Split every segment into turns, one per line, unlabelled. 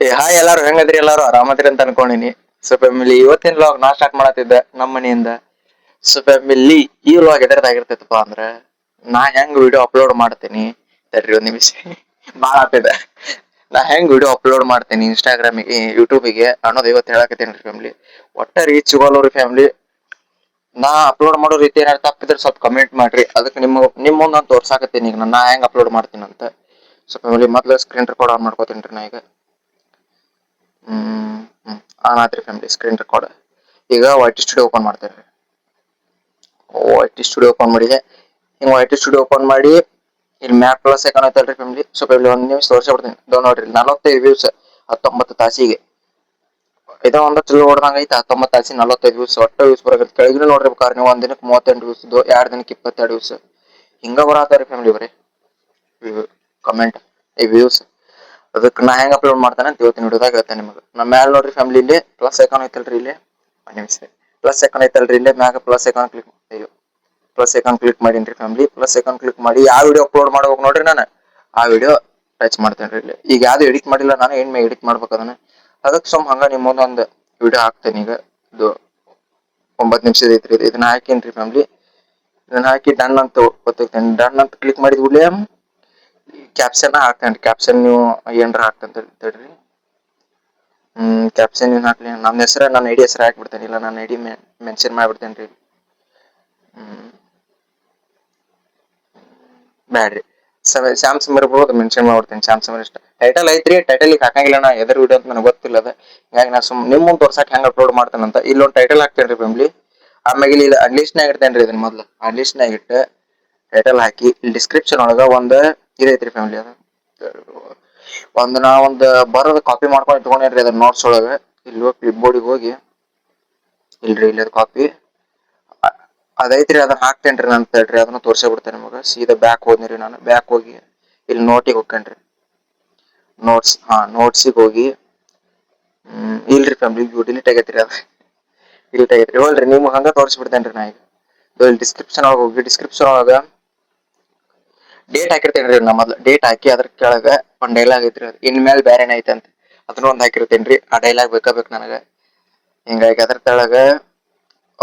Hi ಎಲ್ಲಾರು ಹೆಂಗದ್ರಿ? ಎಲ್ಲಾರು ಆರಾಮದ್ರಿ ಅಂತ ಅನ್ಕೊಂಡಿನಿ. ಸೊ ಫ್ಯಾಮಿಲಿ, ಇವತ್ತಿನ ವ್ಲಾಗ್ ನಾ ಸ್ಟಾರ್ಟ್ ಮಾಡತ್ತಿದ್ದೆ ನಮ್ಮ ಮನೆಯಿಂದ. ಸೊ ಫ್ಯಾಮಿಲಿ, ಈ ವ್ಲಾಗ್ ಎದರದಾಗಿರ್ತೈತಪ್ಪ ಅಂದ್ರ ನಾ ಹೆಂಗ್ ವಿಡಿಯೋ ಅಪ್ಲೋಡ್ ಮಾಡ್ತೀನಿ. ತಡ್ರಿ ಒಂದ್ ನಿಮಿಷ, ಬಾಳ ಆಗ್ತಿದೆ. ನಾ ಹೆಂಗ್ ವಿಡಿಯೋ ಅಪ್ಲೋಡ್ ಮಾಡ್ತೀನಿ ಇನ್ಸ್ಟಾಗ್ರಾಮಿಗೆ, ಯೂಟ್ಯೂಬಿಗೆ ಅನ್ನೋದು ಇವತ್ತು ಹೇಳಕತ್ತೀನಿ ಫ್ಯಾಮಿಲಿ. ಒಟ್ಟ ರೀಚ್ ಸಿಗೋಲ್ರಿ ಫ್ಯಾಮಿಲಿ. ನಾ ಅಪ್ಲೋಡ್ ಮಾಡೋ ರೀತಿ ಏನಾದ್ರು ತಪ್ಪಿದ್ರೆ ಸ್ವಲ್ಪ ಕಮೆಂಟ್ ಮಾಡ್ರಿ. ಅದಕ್ಕೆ ನಿಮ್ಮ ಮುಂದೆ ನಾನು ತೋರ್ಸಾಕತ್ತೀನಿ ಈಗ ನಾ ಹೆಂಗ್ ಅಪ್ಲೋಡ್ ಮಾಡ್ತೀನಿ ಅಂತ. ಸೊ ಫ್ಯಾಮಿಲಿ, ಮೊದ್ಲು ಸ್ಕ್ರೀನ್ ರೆಕಾರ್ಡ್ ಆನ್ ಮಾಡ್ಕೋತೀನಿ ನಾ ಈಗ. ಆನ್ ಆತ್ರಿ ಫ್ಯಾಮಿಲಿ ಸ್ಕ್ರೀನ್ ರೆಕಾರ್ಡ್. ಈಗ ವೈಟಿ ಸ್ಟುಡಿಯೋ ಓಪನ್ ಮಾಡ್ತೇವೆ. ವೈಟಿ ಸ್ಟುಡಿಯೋ ಓಪನ್ ಮಾಡಿ, ಹಿಂಗ್ ವೈಟಿ ಸ್ಟುಡಿಯೋ ಓಪನ್ ಮಾಡಿ ಇಲ್ಲಿ ಮ್ಯಾಪ್ ಪ್ಲಸ್ ಐಕಾನ್ ಐತಲ್ರಿ ಫ್ಯಾಮಿಲಿ. ಸೊ ಫ್ಯಾಮಿಲಿ ಒಂದ್ ನಿಮಿಷ ತೋರಿಸ್ಬಿಡ್ತೀನಿ. ನೋಡ್ರಿ 45 ವ್ಯೂಸ್ 19 ತಾಸಿಗೆ. ಇದ ಒಂದು ಚಲೋ ಹೊಡ್ದಂಗ ಐತೆ. 19 ತಾಸಿ 45 ವ್ಯೂಸ್. ಒಟ್ಟ ವ್ಯೂಸ್ ಬರಕತ್ತೆ. ಕೆಳಗಿನ ನೋಡ್ರಿ ನೀವು, ಒಂದ್ ದಿನಕ್ಕೆ 38 ವ್ಯೂಸ್, 2 ದಿನಕ್ಕೆ 22 ವ್ಯೂಸ್ ಹಿಂಗ ಬರತ್ತಾರಿ ಫ್ಯಾಮಿಲಿ. ಬರೀ ಕಮೆಂಟ್ ಈ ವ್ಯೂಸ್. ಅದಕ್ಕೆ ನಾ ಹೆಂಗ್ ಅಪ್ಲೋಡ್ ಮಾಡ್ತಾನೆ ಅಂತ ಇವತ್ತಿನ ವಿಡಿಯೋದಾಗ ಹೇಳ್ತೇನೆ ನಿಮಗೆ. ನಮ್ಮ ಮ್ಯಾಲ ನೋಡ್ರಿ ಫ್ಯಾಮಿಲಿ, ಇಲ್ಲಿ ಪ್ಲಸ್ ಐಕಾನ್ ಐತಲ್ರಿ, ಇಲ್ಲಿ ಒಂದ್ ನಿಮಿಷ ಪ್ಲಸ್ ಐಕಾನ್ ಐತಲ್ರಿ, ಇಲ್ಲಿ ಮ್ಯಾಗ plus icon click plus icon click ಮಾಡೀನಿ ಫ್ಯಾಮಿಲಿ. ಪ್ಲಸ್ ಐಕಾನ್ ಕ್ಲಿಕ್ ಮಾಡಿ ಯಾವ ವಿಡಿಯೋ ಅಪ್ಲೋಡ್ ಮಾಡ್ಬೇಕು ನೋಡ್ರಿ, ನಾನು ಆ ವಿಡಿಯೋ ಟಚ್ ಮಾಡ್ತೇನೆ ಇಲ್ಲಿ. ಈಗ ಯಾವ್ದು ಎಡಿಟ್ ಮಾಡಿಲ್ಲ ನಾನು, ಏನ್ ಎಡಿಟ್ ಮಾಡ್ಬೇಕು ಅದನ್ನ. ಅದಕ್ಕೆ ಸುಮ್ ಹಂಗ ನಿಮ್ಮ ಮುಂದೊಂದು ವಿಡಿಯೋ ಹಾಕ್ತೇನೆ ಈಗ. ಇದು 9 ನಿಮಿಷದ ಐತ್ರಿ. ಇದನ್ನ ಹಾಕೇನ್ರಿ ಫ್ಯಾಮಿಲಿ. ಇದನ್ನ ಹಾಕಿ ಡನ್ ಅಂತ ಗೊತ್ತೈತೇನೆ. ಡನ್ ಅಂತ ಕ್ಲಿಕ್ ಮಾಡಿದ್ ಕೂಡಲೇ ಕ್ಯಾಪ್ಷನ್ ಹಾಕ್ತೇನ್ರಿ. ಕ್ಯಾಪ್ಷನ್ ನೀವು ಏನ್ರ ಹಾಕ್ತಂತ ಹೇಳ್ರಿ. ಕ್ಯಾಪ್ಷನ್ ಏನ್ ಹಾಕ್ಲಿ? ನನ್ನ ಹೆಸರ, ನನ್ನ ಐಡಿ ಹೆಸರು ಹಾಕ್ಬಿಡ್ತೇನೆ. ಇಲ್ಲ ನನ್ನ ಐಡಿ ಮೆನ್ಷನ್ ಮಾಡ್ಬಿಡ್ತೇನೆ ರೀ. ಬ್ಯಾಡ್ರಿ, ಶ್ಯಾಮ್ ಸಮೀರ್ ಬಹುದು ಮೆನ್ಷನ್ ಮಾಡ್ಬಿಡ್ತೇನೆ. ಶ್ಯಾಮ್ ಸಮೀರ್ ಇಷ್ಟ. ಟೈಟಲ್ ಐತ್ರಿ, ಟೈಟಲ್ ಈಗ ಹಾಕಂಗಿಲ್ಲ. ನಾ ಎದ್ರ ವಿಡಿಯೋ ಅಂತ ನನಗೆ ಗೊತ್ತಿಲ್ಲ ಅದ. ಹೀಗಾಗಿ ನಾ ನಿಮ್ ಮುಂದೆ ತೋರ್ಸಕ್ ಹೆಂಗ್ ಅಪ್ಲೋಡ್ ಮಾಡ್ತೇನೆ ಅಂತ ಇಲ್ಲೊಂದು ಟೈಟಲ್ ಹಾಕ್ತೇನ್ರಿ ಫ್ಯಾಮಿಲಿ. ಆಮೇಲೆ ಇಲ್ಲಿ ಅನ್ಲಿಸ್ಟ್ ನಾಗ ಇಡ್ತೇನ್ರಿ. ಇದನ್ನ ಮೊದ್ಲು ಅನ್ಲಿಸ್ಟ್ ನಾಗ ಇಟ್ಟು ಟೈಟಲ್ ಹಾಕಿ ಇಲ್ಲಿ ಡಿಸ್ಕ್ರಿಪ್ಷನ್ ಒಳಗ ಒಂದು ಇದೈತ್ರಿ ಫ್ಯಾಮಿಲಿ. ಅದು ಒಂದು ಬರೋದು ಕಾಪಿ ಮಾಡ್ಕೊಂಡು ಇಟ್ಕೊಂಡಿರ್ರಿ ಅದ್ರ ನೋಟ್ಸ್ ಒಳಗ. ಇಲ್ಲಿ ಹೋಗಿ ಕ್ಲಿಪ್ ಬೋರ್ಡಿಗೆ ಹೋಗಿ ಇಲ್ರಿ, ಇಲ್ಲಿ ಕಾಪಿ ಅದೈತ್ರಿ, ಅದನ್ನ ಹಾಕ್ತೇನ್ರಿ ನಾನು. ತಡ್ರಿ, ಅದನ್ನ ತೋರ್ಸೇ ಬಿಡ್ತೇನೆ ನಿಮಗೆ. ಸೀದಾ ಬ್ಯಾಕ್ ಹೋದ್ನಿರಿ. ನಾನು ಬ್ಯಾಕ್ ಹೋಗಿ ಇಲ್ಲಿ ನೋಟಿಗೆ ಹೋಗ್ಕೇನ್ರಿ. ನೋಟ್ಸ್, ನೋಟ್ಸಿಗೆ ಹೋಗಿ ಇಲ್ರಿ ಫ್ಯಾಮಿಲಿ, ಡಿಲೀಟ್ ಆಗೈತ್ರಿ. ಅದು ಡಿಲೀಟ್ ಆಗೈತ್ರಿ. ಹೋಲ್ರಿ, ನೀವು ಹಂಗ ತೋರಿಸ್ಬಿಡ್ತೇನ್ರಿ ನಾ ಈಗ. ಇಲ್ಲಿ ಡಿಸ್ಕ್ರಿಪ್ಷನ್ ಒಳಗೆ ಹೋಗಿ ಡಿಸ್ಕ್ರಿಪ್ಷನ್ ಒಳಗ ಡೇಟ್ ಹಾಕಿರ್ತೇನ್ರಿ. ನಾ ಮೊದ್ಲು ಡೇಟ್ ಹಾಕಿ ಅದ್ರ ಕೆಳಗ ಒಂದ್ ಡೈಲಾಗ್ ಐತ್ರಿ. ಇನ್ ಮೇಲೆ ಬೇರೆನ ಐತೆ ಅಂತ ಅದನ್ನ ಒಂದ್ ಹಾಕಿರ್ತೇನ್ರಿ. ಆ ಡೈಲಾಗ್ ಬೇಕು ನನಗೆ. ಹಿಂಗಾಗಿ ಅದ್ರ ಕೆಳಗ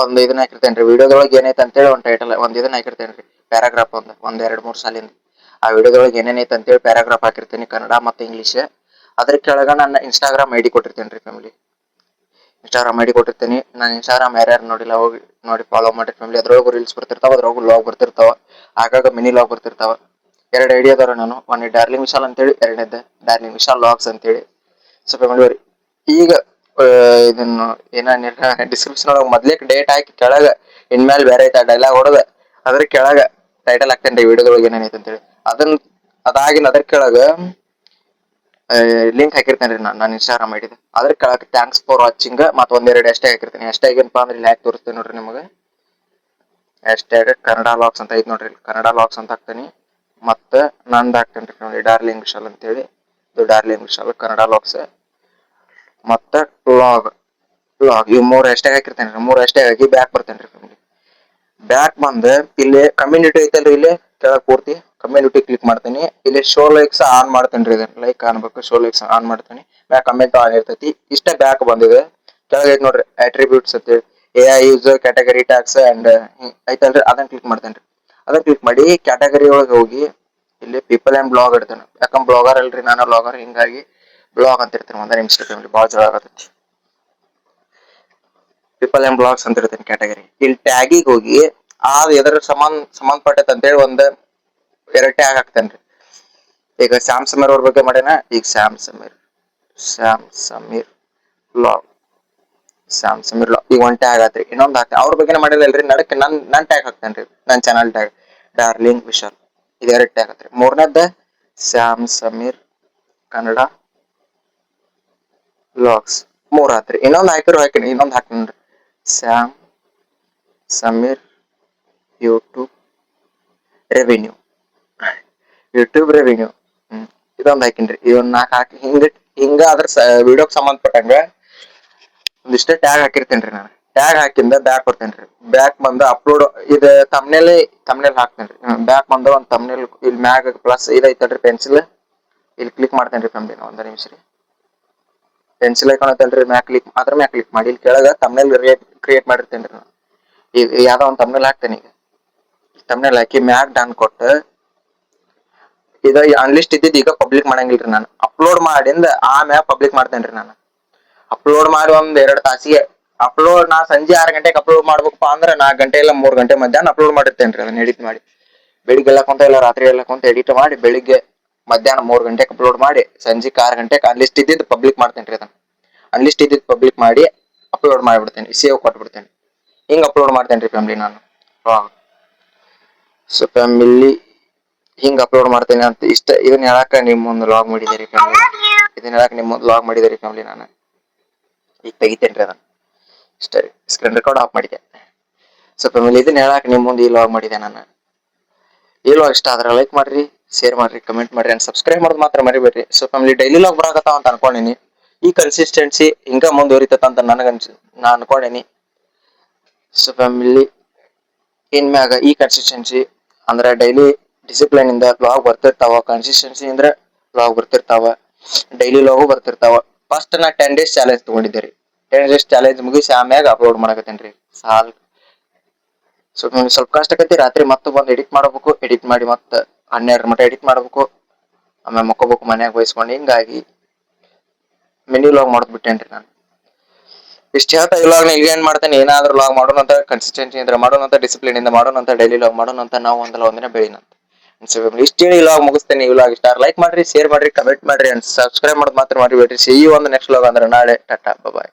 ಒಂದ್ ಇದನ್ನ ಹಾಕಿರ್ತೇನ್ರಿ. ವಿಡಿಯೋದೊಳಗೆ ಏನೈತೆ ಅಂತೇಳಿ ಒಂದ್ ಟೈಟಲ್, ಒಂದ್ ಇದನ್ನ ಹಾಕಿರ್ತೇನ್ರಿ. ಪ್ಯಾರಾಗ್ರಾಫ್ ಒಂದ್ 2-3 ಸಾಲಿಂದ. ಆ ವಿಡಿಯೋದೊಳಗೆ ಏನೇನೈತೆ ಅಂತೇಳಿ ಪ್ಯಾರಾಗ್ರಾಫ್ ಹಾಕಿರ್ತೇನೆ, ಕನ್ನಡ ಮತ್ತೆ ಇಂಗ್ಲೀಷ್. ಅದ್ರ ಕೆಳಗ ನನ್ನ ಇನ್ಸ್ಟಾಗ್ರಾಮ್ ಐಡಿ ಕೊಟ್ಟಿರ್ತೇನ್ರಿ ಫ್ಯಾಮಿಲಿ. ಇನ್ಸ್ಟಾಗ್ರಾಮ್ ಐಡಿ ಕೊಟ್ಟಿರ್ತೀನಿ. ನಾನು ಇನ್ಸ್ಟಾಗ್ರಾಮ್ ಯಾರ್ಯಾರು ನೋಡಿಲ್ಲ ಹೋಗಿ ನೋಡಿ ಫಾಲೋ ಮಾಡಿ ಫ್ಯಾಮಿಲಿ. ಅದ್ರೊಳಗೂ ರೀಲ್ಸ್ ಬರ್ತಿರ್ತಾವ, ಅದ್ರೊಳಗೂ ಲಾಗ್ ಬರ್ತಿರ್ತಾವ, ಆಗಾಗ ಮಿನಿ ಲಾಗ್ ಬರ್ತಿರ್ತಾವ. 2 ಐಡಿ ಅದಾರ ನಾನು. ಒಂದ್ ಡಾರ್ಲಿಂಗ್ ವಿಶಾಲ್ ಅಂತೇಳಿ, ಎರಡನೇದ ಡಾರ್ಲಿಂಗ್ ವಿಶಾಲ್ ಲಾಗ್ಸ್ ಅಂತೇಳಿ. ಸೊ ಫ್ಯಾಮಿಲಿ, ಈಗ ಇದನ್ನು ಡಿಸ್ಕ್ರಿಪ್ಷನ್ ಒಳಗೆ ಮೊದ್ಲೇ ಡೇಟ್ ಹಾಕಿ ಕೆಳಗ ಇನ್ಮೇಲೆ ಬೇರೆ ಐತೆ ಡೈಲಾಗ್ ಹೊಡೆದ ಅದ್ರ ಕೆಳಗ ಟೈಟಲ್ ಹಾಕ್ತೇನ್ರಿ. ವಿಡಿಯೋದೊಳಗೆ ಏನೇನೈತೆ ಅಂತೇಳಿ ಅದಾಗಿನ ಅದ್ರ ಕೆಳಗ ಲಿಂಕ್ ಹಾಕಿರ್ತೇನೆ ರೀ. ನಾನು ಇನ್ಸ್ಟಾಗ್ರಾಮ್ ಐಡಿದ ಅದ್ರ ಕೆಳಗೆ ಥ್ಯಾಂಕ್ಸ್ ಫಾರ್ ವಾಚಿಂಗ್ ಮತ್ತ 1-2 ಹ್ಯಾಶ್ಟ್ಯಾಗ್ ಹಾಕಿರ್ತೀನಿ. ಹ್ಯಾಶ್ಟ್ಯಾಗ್ ಏನಪ್ಪಾ ಅಂದ್ರೆ ಇಲ್ಲಿ ಹಾಕಿ ತೋರಿಸ್ತೇನೆ ನೋಡ್ರಿ ನಿಮಗೆ. ಹ್ಯಾಶ್ಟ್ಯಾಗ್ ಕನ್ನಡ ಲಾಗ್ಸ್ ಅಂತ ಐತ್ ನೋಡ್ರಿ. ಕನ್ನಡ ಲಾಗ್ಸ್ ಅಂತ ಹಾಕ್ತೇನಿ. ಮತ್ತೆ ನಂದು ಹಾಕ್ತೇನ್ರಿ ನೋಡಿ, ಡಾರ್ಲಿಂಗ್ ವಿಶಾಲ್ ಅಂತೇಳಿ. ಇದು ಡಾರ್ಲಿಂಗ್ ವಿಶಾಲ್ ಕನ್ನಡ ಲಾಗ್ಸ್. ಮತ್ತೆ ಲಾಗ್ ಇವ್ 3 ಹ್ಯಾಶ್ಟ್ಯಾಗ್ ಹಾಕಿರ್ತೇನೆ. 3 ಹ್ಯಾಶ್ಟ್ಯಾಗ್ ಹಾಕಿ ಬ್ಯಾಕ್ ಬರ್ತೇನ್ರಿ ಫ್ಯಾಮಿಲಿ. ಬ್ಯಾಕ್ ಬಂದ್ ಇಲ್ಲಿ ಕಮ್ಯುನಿಟಿ ಐತಲ್ರಿ, ಇಲ್ಲಿ ಕೆಳಗ್ ಪೂರ್ತಿ ಕಮ್ಯುನಿಟಿ ಕ್ಲಿಕ್ ಮಾಡ್ತೀನಿ. ಇಲ್ಲಿ ಶೋ ಲೈಕ್ಸ್ ಆನ್ ಮಾಡ್ತೇನ್ರಿ. ಇದನ್ನ ಲೈಕ್ ಅನ್ಬೇಕು, ಶೋ ಲೈಕ್ಸ್ ಆನ್ ಮಾಡ್ತೀನಿ. ಬ್ಯಾಕ್ ಕಮೆಂಟ್ ಆನ್ ಇರ್ತೈತಿ. ಇಷ್ಟ ಬ್ಯಾಕ್ ಬಂದಿದೆ. ಕೆಳಗೆ ಐತ್ ನೋಡ್ರಿ ಅಟ್ರಿಬ್ಯೂಟ್ಸ್ ಅಂತೇಳಿ, AI user category tax and ಐತಲ್ರಿ, ಅದನ್ನ ಕ್ಲಿಕ್ ಮಾಡ್ತೇನ್ರಿ. ಅದನ್ನ ಕ್ಲಿಕ್ ಮಾಡಿ ಕ್ಯಾಟಗರಿ ಒಳಗೆ ಹೋಗಿ ಇಲ್ಲಿ ಪೀಪಲ್ ಅಂಡ್ ಬ್ಲಾಗ್ ಇಡ್ತೇನೆ. ಯಾಕಂದ್ರೆ ಬ್ಲಾಗರ್ ಅಲ್ರಿ, ನಾನು ಬ್ಲಾಗರ್. ಹಿಂಗಾಗಿ ಬ್ಲಾಗ್ ಅಂತ ಇರ್ತೀನಿ. 1 ನಿಮಿಷ ಫ್ಯಾಮಿಲಿ, ಭಾಳ ಜಗಳ ಆಗತೈತಿ. ಪೀಪಲ್ ಅಂಡ್ ಬ್ಲಾಗ್ಸ್ ಅಂತ ಇರ್ತೀನಿ ಕ್ಯಾಟಗರಿ. ಇಲ್ಲಿ ಟ್ಯಾಗಿಗೆ ಹೋಗಿ ಎದ್ರ ಸಂಬಂಧಪಟ್ಟೈತೆ ಅಂತೇಳಿ ಒಂದು 2 ಟ್ಯಾಗ್ ಹಾಕ್ತೇನ್ರಿ. ಈಗ ಶ್ಯಾಮ್ ಸಮೀರ್ ಅವ್ರ ಬಗ್ಗೆ ಮಾಡ್ಯಾನ. ಈಗ ಶ್ಯಾಮ್ ಸಮೀರ್ ಬ್ಲಾಗ್, ಶ್ಯಾಮ್ ಸಮೀರ್ ಬ್ಲಾಗ್ ಈಗ 1 ಟ್ಯಾಗ್ ಆತ್ರಿ. ಇನ್ನೊಂದು ಹಾಕ್ತೇನೆ. ಅವ್ರ ಬಗ್ಗೆ ಮಾಡಿಲ್ಲಲ್ರಿ, ನಡಕ್ಕೆ ನನ್ ಟ್ಯಾಗ್ ಹಾಕ್ತೇನ್ರಿ. ನನ್ನ ಚಾನಲ್ ಟ್ಯಾಗ್ ಡಾರ್ಲಿಂಗ್ ವಿಶಾಲ್. ಇದು 2 ಟ್ಯಾಗ್ ಆತ್ರಿ. 3ನೇದ ಶ್ಯಾಮ್ ಸಮೀರ್ ಕನ್ನಡ ಬ್ಲಾಗ್ಸ್ 3 ಆತ್ರಿ. ಇನ್ನೊಂದು ಹಾಕಿನಿ. ಇನ್ನೊಂದು ಹಾಕ್ತೇನ್ರಿ. ಶ್ಯಾಮ್ ಸಮೀರ್ ಯೂಟ್ಯೂಬ್ ರೆವಿನ್ಯೂ ಇದೊಂದು ಹಾಕಿನ್ರಿ. ಇವನ್ 4 ಹಾಕಿ ಹಿಂಗ ಅದ್ರ ವಿಡಿಯೋಕ್ ಸಂಬಂಧಪಟ್ಟಂಗ ಒಂದಿಷ್ಟೇ ಟ್ಯಾಗ್ ಹಾಕಿರ್ತೇನ್ರಿ. ನಾನು ಟ್ಯಾಗ್ ಹಾಕಿಂದ ಬ್ಯಾಕ್ ಬರ್ತೇನ್ರಿ. ಬ್ಯಾಕ್ ಬಂದ ಅಪ್ಲೋಡ್ ಇದು ತಮ್ನೇಲ್ ಹಾಕ್ತೇನ್ರಿ. ಬ್ಯಾಕ್ ಬಂದ ಒಂದ್ ತಮ್ನೇಲ್ ಇಲ್ಲಿ ಮ್ಯಾಗ ಪ್ಲಸ್ ಇದೈತಲ್ರಿ ಪೆನ್ಸಿಲ್, ಇಲ್ಲಿ ಕ್ಲಿಕ್ ಮಾಡ್ತೇನ್ರಿ ಫ್ಯಾಮಿಲಿ. 1 ನಿಮಿಷ ರೀ. ಪೆನ್ಸಿಲ್ ಐಕಾನ್ ಐತಲ್ರಿ ಮ್ಯಾಕ್ ಕ್ಲಿಕ್ ಮಾಡಿ ಇಲ್ಲಿ ಕೆಳಗ ತಮ್ನೇಲ್ ಕ್ರಿಯೇಟ್ ಮಾಡಿರ್ತೇನ್ರಿ ನಾನು. ಈಗ ಯಾವ್ದೋ ಒಂದು ತಮ್ನೇಲ್ ಹಾಕ್ತೇನೆ. ಈಗ ತಮ್ನೇಲ್ ಹಾಕಿ ಮ್ಯಾಕ್ ಡನ್ ಕೊಟ್ಟು ಇದ ಅನ್ಲಿಸ್ಟ್ ಇದ್ದಿದ್ದು ಈಗ ಪಬ್ಲಿಕ್ ಮಾಡಂಗಿಲ್ರಿ ನಾನು. ಅಪ್ಲೋಡ್ ಮಾಡಿಂದ ಆಮ್ಯಾಗ ಪಬ್ಲಿಕ್ ಮಾಡ್ತೇನ್ರಿ ನಾನು. ಅಪ್ಲೋಡ್ ಮಾಡಿ ಒಂದ್ 2 ತಾಸಿಗೆ ಅಪ್ಲೋಡ್ ನಾ ಸಂಜೆ 6 ಗಂಟೆಗೆ ಅಪ್ಲೋಡ್ ಮಾಡ್ಬೇಕಪ್ಪ ಅಂದ್ರೆ 4 ಗಂಟೆ ಇಲ್ಲ 3 ಗಂಟೆ ಮಧ್ಯಾಹ್ನ ಅಪ್ಲೋಡ್ ಮಾಡಿರ್ತೇನ್ರಿ ಅದನ್ನ ಎಡಿಟ್ ಮಾಡಿ. ಬೆಳಿಗ್ಗೆ ಎಲ್ಲ ಕುಂತ ಇಲ್ಲ ರಾತ್ರಿ ಎಲ್ಲ ಕುಂತ ಎಡಿಟ್ ಮಾಡಿ ಬೆಳಿಗ್ಗೆ ಮಧ್ಯಾಹ್ನ 3 ಗಂಟೆಗೆ ಅಪ್ಲೋಡ್ ಮಾಡಿ ಸಂಜೆ 6 ಗಂಟೆಗೆ ಅನ್ಲಿಸ್ಟ್ ಇದ್ದಿದ್ದು ಪಬ್ಲಿಕ್ ಮಾಡ್ತೇನ್ರಿ ಅದನ್ನ. ಅನ್ಲಿಸ್ಟ್ ಇದ್ದಿದ್ದು ಪಬ್ಲಿಕ್ ಮಾಡಿ ಅಪ್ಲೋಡ್ ಮಾಡಿಬಿಡ್ತೇನೆ, ಸೇವ್ ಕೊಟ್ಬಿಡ್ತೇನೆ. ಹಿಂಗ್ ಅಪ್ಲೋಡ್ ಮಾಡ್ತೇನ್ರಿ ಫ್ಯಾಮಿಲಿ ನಾನು. ಸೊ ಫ್ಯಾಮಿಲಿ ಹಿಂಗ್ ಅಪ್ಲೋಡ್ ಮಾಡ್ತೇನೆ ಅಂತ ಇದನ್ನ ಹೇಳಾಕ ನಿಮ್ ಮುಂದ್ ಲಾಗ್ ಮಾಡಿದೇರಿ ಫ್ಯಾಮಿಲಿ. ಇದನ್ನ ಹೇಳಾಕ ನಿಮ್ ಮುಂದ್ ಲಾಗ್ ಮಾಡಿದೇರಿ ಫ್ಯಾಮಿಲಿ ನಾನು. ಈಗ ತೆಗಿತೇನ್ರಿ ಅದನ್ನ ಇಷ್ಟ ಸ್ಕ್ರೀನ್ ರೆಕಾರ್ಡ್ ಆಫ್ ಮಾಡಿದೆ. ಸೊ ಫ್ಯಾಮಿಲಿ ಇದನ್ನ ಹೇಳಾಕ ನಿಮ್ ಮುಂದೆ ಈ ಲಾಗ್ ಮಾಡಿದೆ ನಾನು. ಈ ಲಾಗ್ ಇಷ್ಟ ಆದ್ರೆ ಲೈಕ್ ಮಾಡ್ರಿ, ಶೇರ್ ಮಾಡ್ರಿ, ಕಮೆಂಟ್ ಮಾಡ್ರಿ ಅಂಡ್ ಸಬ್ಸ್ಕ್ರೈಬ್ ಮಾಡೋದು ಮಾತ್ರ ಮರಿಬೇಡ್ರಿ. ಸೊ ಫ್ಯಾಮಿಲಿ ಡೈಲಿ ಲಾಗ್ ಬರಾಕತ್ತಾವ ಅಂತ ಅನ್ಕೊಂಡಿನಿ. ಈ ಕನ್ಸಿಸ್ಟೆನ್ಸಿ ಹಿಂಗ ಮುಂದುವರಿತೈತ ಅಂತ ನಾ ಅನ್ಕೊಂಡೇನಿ. ಸೊ ಫ್ಯಾಮಿಲಿ ಇನ್ಮ್ಯಾಗ ಈ ಕನ್ಸಿಸ್ಟೆನ್ಸಿ ಅಂದ್ರೆ ಡೈಲಿ ಡಿಸಿಪ್ಲಿನ್ ಇಂದ ಲಾಗ್ ಬರ್ತಿರ್ತಾವ, ಕನ್ಸಿಸ್ಟೆನ್ಸಿ ಅಂದ್ರೆ ಲಾಗ್ ಬರ್ತಿರ್ತಾವ, ಡೈಲಿ ಲಾಗು ಬರ್ತಿರ್ತಾವ. ಫಸ್ಟ್ ನಾ 10 days ಚಾಲೆಂಜ್ ತಗೊಂಡಿದ್ದೆ ರೀ. 10 days ಚಾಲೆಂಜ್ ಮುಗಿಸಿ ಆಮ್ಯಾಗ ಅಪ್ಲೋಡ್ ಮಾಡಕತ್ತೇನ್ರಿ ಸಾಲ್. ಸೊ ಸ್ವಲ್ಪ ಕಷ್ಟ ಆಕತಿ. ರಾತ್ರಿ ಮತ್ತೆ ಬಂದು ಎಡಿಟ್ ಮಾಡಬೇಕು, ಎಡಿಟ್ ಮಾಡಿ ಮತ್ತೆ 12 ಮಟ್ಟ ಎಡಿಟ್ ಮಾಡಬೇಕು, ಆಮೇಲೆ ಮಕ್ಕೋಬೇಕು ಮನ್ಯಾಗ ಬಯಸ್ಕೊಂಡು. ಹಿಂಗಾಗಿ ಮಿನಿ ಲಾಗ್ ಮಾಡೋದ್ ಬಿಟ್ಟೇನ್ರಿ ನಾನು. ಇಷ್ಟ ಹೇಳ್ತಾ ಈ ಲಾಗ್ ಈಗ ಏನ್ ಮಾಡ್ತೇನೆ, ಏನಾದ್ರೂ ಲಾಗ್ ಮಾಡೋಣಂತ ಕನ್ಸಿಸ್ಟೆನ್ಸಿ ಅಂದ್ರೆ ಮಾಡೋಣಂತ, ಡಿಸಿಪ್ಲಿನ್ ಇಂದ ಮಾಡೋಣಂತ, ಡೈಲಿ ಲಾಗ್ ಮಾಡೋಣಂತ, ನಾವು ಒಂದಿನ ಬೆಳಿನಂತ. ಇಷ್ಟ ಹೇಳಿ ಈ ಲಾಗ್ ಮುಗಿಸ್ತೇನೆ. ಈ ಲಾಗ್ ಇಷ್ಟ ಲೈಕ್ ಮಾಡ್ರಿ, ಶೇರ್ ಮಾಡ್ರಿ, ಕಮೆಂಟ್ ಮಾಡ್ರಿ ಅಂಡ್ ಸಬ್ಸ್ಕ್ರೈಬ್ ಮಾಡೋದು ಮಾತ್ರ ಮರಿಬೇಡ್ರಿ. See you on the next vlog ಅಂದ್ರೆ ನಾಳೆ. ಟಾಟಾ ಬಾಯ್.